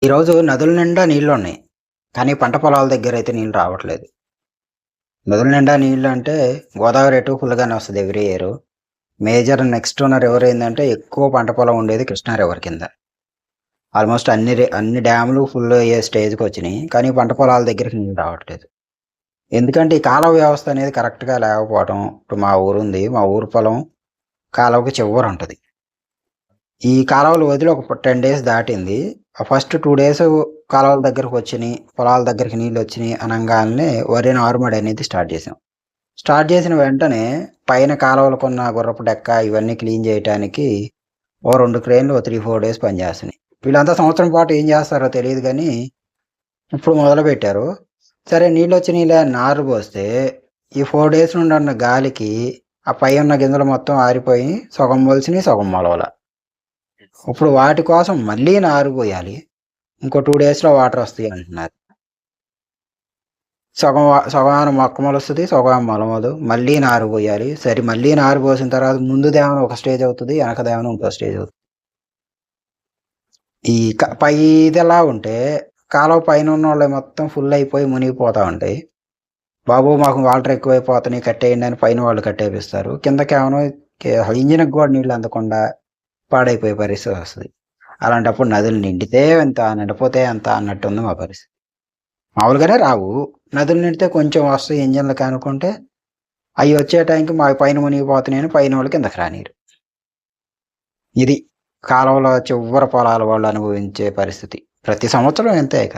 ఈరోజు నదుల నిండా నీళ్లున్నాయి. కానీ పంట పొలాల దగ్గరైతే నీళ్ళు రావట్లేదు. నదుల నిండా నీళ్ళు అంటే గోదావరి ఎటు ఫుల్‌గానే వస్తది ఎవ్రీ ఇయరు. మేజర్ నెక్స్ట్ ఉన్న రివర్ ఏందంటే ఎక్కువ పంట పొలం ఉండేది కృష్ణా రివర్ కింద. ఆల్మోస్ట్ అన్ని డ్యామ్‌లు ఫుల్ అయ్యే స్టేజ్‌కొచ్చినియి. కానీ పంట పొలాల దగ్గరికి నీళ్ళు రావట్లేదు. ఎందుకంటే ఈ కాలువ వ్యవస్థ అనేది కరెక్ట్‌గా లేకపోవటం. ఇప్పుడు మా ఊరుంది. మా ఊరు పొలం కాలువకి చివరుంటది. ఈ కాలువలు వదిలి ఒక 10 డేస్ దాటింది. ఫస్ట్ 2 డేస్ కాలువల దగ్గరకొచ్చినియి, పొలాల దగ్గరికి నీళ్లొచ్చినియి అనంగాల్నే వరి నారుమడి అనేది స్టార్ట్ చేసాం. స్టార్ట్ చేసిన వెంటనే పైన కాలువలకున్న గుర్రపు డెక్క ఇవన్నీ క్లీన్ చేయటానికి ఓ 2 క్రేన్‌లు ఓ 3, 4 డేస్ పనిచేస్తున్నాయి. వీళ్ళంతా సంవత్సరం పాటు ఏం చేస్తారో తెలీదు గానీ, ఇప్పుడు మొదలుపెట్టారు. సరే నీళ్లొచ్చినియిలే అని నారు పోస్తే, ఈ 4 డేస్ నుండి ఉన్న గాలికి ఆ పైనున్న గింజలు మొత్తం ఆరిపోయి సగం మొలిసినియి, సగం మొలవల. ఇప్పుడు వాటి కోసం మళ్ళీ నారు పోయాలి. ఇంకో 2 డేస్‌లో వాటరొస్తాయి అంటున్నారు. సగమాన మొక్క మొలుస్తది. సగం మొలవదు. మళ్ళీ నారు పోయాలి. సరే మళ్ళీ నారు పోసిన తర్వాత ముందుదేమో ఒక స్టేజ్ అవుతది. వెనకదేమో ఇంకో స్టేజ్ అవుతది. ఈ పైదెలా ఉంటే కాలువ పైనున్నోళ్ళయి మొత్తం ఫుల్ అయిపోయి మునిగిపోతా ఉంటాయి. బాబు మాకు వాటర్ ఎక్కువైపోతున్నాయి కట్టేయండి అని పైన వాళ్ళు కట్టేపిస్తారు. కిందకేమో ఇంజిన్‌కి కూడా నీళ్ళు అందకుండా పాడైపోయే పరిస్థితి వస్తది. అలాంటప్పుడు నదులు నిండితే ఇంత, నిండిపోతే ఎంత అన్నట్టుంది మా పరిస్థితి. మామూలుగానే రావు. నదులు నిండితే కొంచెం వస్తాయి ఇంజిన్‌లకి అనుకుంటే, అయి వచ్చే టైంకి మా పైన మునిగిపోతున్నాయని పైనోళ్ళు కిందకి రానీయరు. ఇది కాలువలో చివ్వర పొలాల వాళ్ళు అనుభవించే పరిస్థితి. ప్రతి సంవత్సరం ఇంతే ఇక.